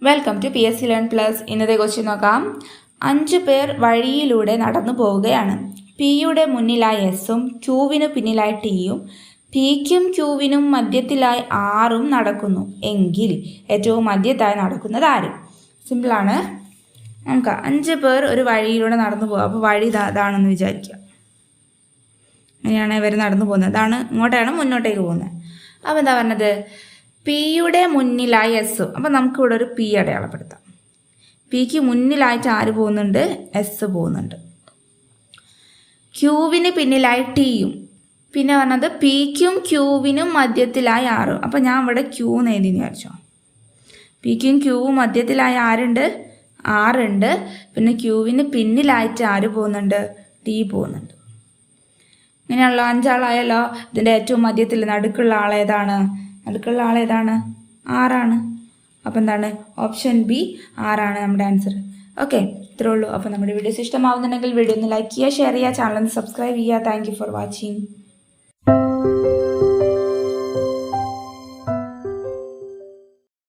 Welcome to PSC Learn Plus. ഇന്നത്തെ question നോക്കാം. 5 പേർ വഴിയിലൂടെ നടന്നു പോവുകയാണ്. പിയുടെ മുന്നിലായി എസും ക്യൂവിന് പിന്നിലായി ടിയും പിക്കും ക്യൂവിനും മധ്യത്തിലായി ആറും നടക്കുന്നു എങ്കിൽ ഏറ്റവും മധ്യത്തായി നടക്കുന്നത് ആര്? സിമ്പിളാണ്. നമുക്ക് 5 പേർ ഒരു വഴിയിലൂടെ നടന്നു പോകുക. അപ്പോൾ വഴി ഇതാണെന്ന് വിചാരിക്കുക. അങ്ങനെയാണ് ഇവർ നടന്നു പോകുന്നത്. അതാണ് ഇങ്ങോട്ടാണ് മുന്നോട്ടേക്ക് പോകുന്നത്. അപ്പോൾ എന്താ പറഞ്ഞത്? പിയുടെ മുന്നിലായി എസ്. അപ്പം നമുക്കിവിടെ ഒരു പി അടയാളപ്പെടുത്താം. പിക്ക് മുന്നിലായിട്ട് ആര് പോകുന്നുണ്ട്? എസ് പോകുന്നുണ്ട്. ക്യൂവിന് പിന്നിലായി ടിയും. പിന്നെ പറഞ്ഞത് പിക്കും ക്യൂവിനും മധ്യത്തിലായി ആറും. അപ്പം ഞാൻ ഇവിടെ ക്യൂ എന്ന് എഴുതി വിചാരിച്ചോ. പിക്കും ക്യൂവും മധ്യത്തിലായി ആരുണ്ട്? ആറുണ്ട്. പിന്നെ ക്യൂവിന് പിന്നിലായിട്ട് ആര് പോകുന്നുണ്ട്? ടി പോകുന്നുണ്ട്. ഇങ്ങനെയുള്ള 5 ആളായല്ലോ. ഇതിൻ്റെ ഏറ്റവും മധ്യത്തിൽ നടുക്കുള്ള ആളേതാണ്? നടുക്കുള്ള ആളേതാണ്? ആറാണ്. അപ്പോൾ എന്താണ്? ഓപ്ഷൻ ബി ആറാണ് നമ്മുടെ ആൻസർ. ഓക്കെ, ഇത്രേ ഉള്ളൂ. അപ്പോൾ നമ്മുടെ വീഡിയോസ് ഇഷ്ടമാവുന്നുണ്ടെങ്കിൽ വീഡിയോ ഒന്ന് ലൈക്ക് ചെയ്യുക, ഷെയർ ചെയ്യുക, ചാനൽ ഒന്ന് സബ്സ്ക്രൈബ് ചെയ്യുക. Thank you for watching.